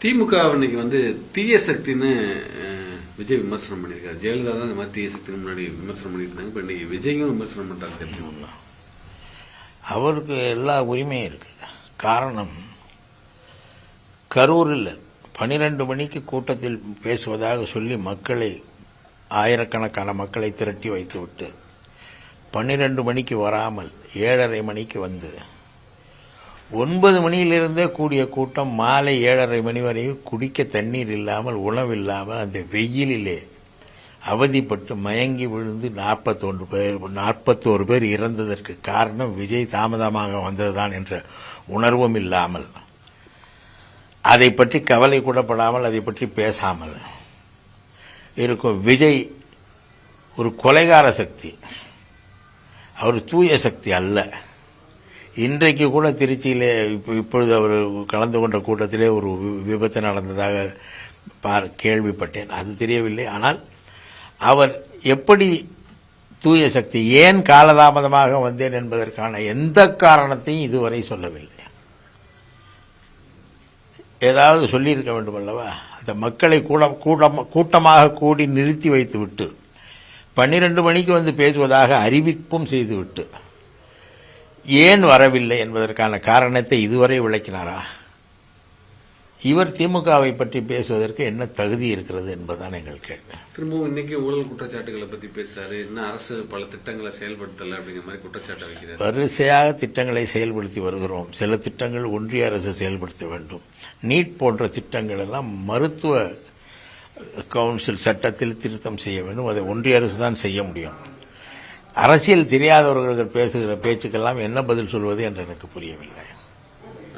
திமுக இன்னைக்கு தீய சக்தின்னு விஜய் விமர்சனம் பண்ணியிருக்காரு. ஜெயலலிதா தான் இந்த மாதிரி தீய சக்தின்னு முன்னாடி விமர்சனம் பண்ணிட்டு இருந்தாங்க. இப்ப இன்னைக்கு விஜயும் விமர்சனம் பண்றாரு. அவருக்கு எல்லா உரிமையும் இருக்கு. காரணம், கரூரில் 12 மணிக்கு கூட்டத்தில் பேசுவதாக சொல்லி மக்களை, ஆயிரக்கணக்கான மக்களை திரட்டி வைத்துவிட்டு 12 மணிக்கு வராமல் 7:30 மணிக்கு வந்து 9 மணியிலிருந்தே கூடிய கூட்டம் மாலை 7:30 மணி வரை குடிக்க தண்ணீர் இல்லாமல், உணவு இல்லாமல் அந்த வெயிலிலே அவதிப்பட்டு மயங்கி விழுந்து 41 பேர் இறந்ததற்கு காரணம் விஜய் தாமதமாக வந்ததுதான் என்ற உணர்வும் இல்லாமல், அதை பற்றி கவலை கூடப்படாமல், அதை பற்றி பேசாமல் இருக்கும் விஜய் ஒரு கொலைகார சக்தி. அவர் தூய சக்தி அல்ல. இன்றைக்கு கூட திருச்சியிலே இப்பொழுது அவர் கலந்து கொண்ட கூட்டத்திலே ஒரு விபத்து நடந்ததாக கேள்விப்பட்டேன். அது தெரியவில்லை. ஆனால் அவர் எப்படி தூய சக்தி, ஏன் காலதாமதமாக வந்தேன் என்பதற்கான எந்த காரணத்தையும் இதுவரை சொல்லவில்லை. ஏதாவது சொல்லியிருக்க வேண்டும் அல்லவா? அந்த மக்களை கூட்டமாக கூடி நிறுத்தி வைத்துவிட்டு 12 மணிக்கு பேசுவதாக அறிவிப்பும் செய்துவிட்டு ஏன் வரவில்லை என்பதற்கான காரணத்தை இதுவரை விளக்கினாரா? இவர் திமுகவை பற்றி பேசுவதற்கு என்ன தகுதி இருக்கிறது என்பதுதான் எங்கள் கேள்வி. திரும்பவும் இன்னைக்கு ஊழல் குற்றச்சாட்டுகளை பற்றி பேசுறாரு. இன்னும் அரசு பல திட்டங்களை செயல்படுத்தல அப்படிங்கிற மாதிரி குற்றச்சாட்டு வைக்கிறார். வரிசையாக திட்டங்களை செயல்படுத்தி வருகிறோம். சில திட்டங்கள் ஒன்றிய அரசு செயல்படுத்த வேண்டும். நீட் போன்ற திட்டங்கள் எல்லாம் மருத்துவ கவுன்சில் சட்டத்தில் திருத்தம் செய்ய வேண்டும். அதை ஒன்றிய அரசு தான் செய்ய முடியும். அரசியல் தெரியாதவர்கள் பேசுகிற பேச்சுக்கெல்லாம் என்ன பதில் சொல்வது என்று எனக்கு புரியவில்லை.